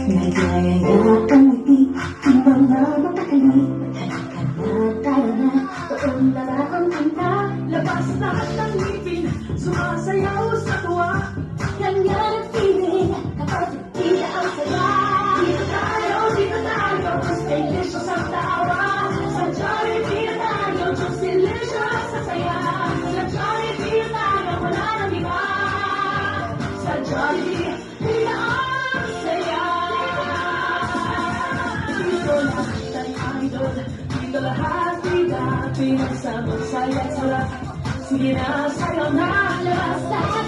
Nagayaya ang ngiti, di mga mapakali. Halika na, tara na, doon na lang kita. Labas lahat ng ngipin, sumasayaw sa tuwa. Ganyan ang feeling, kapag kita ang saya. Dito tayo, just delicious ang tawa. Sa Jollibee na tayo, just delicious sa saya. Sa Jollibee na tayo, wala nang iba. Sa Jollibee, kita ang saya. Dito lahat ay idol, dito lahat bida. Pinagsama saya't sarap, sige na, sayaw na. Labas tayo.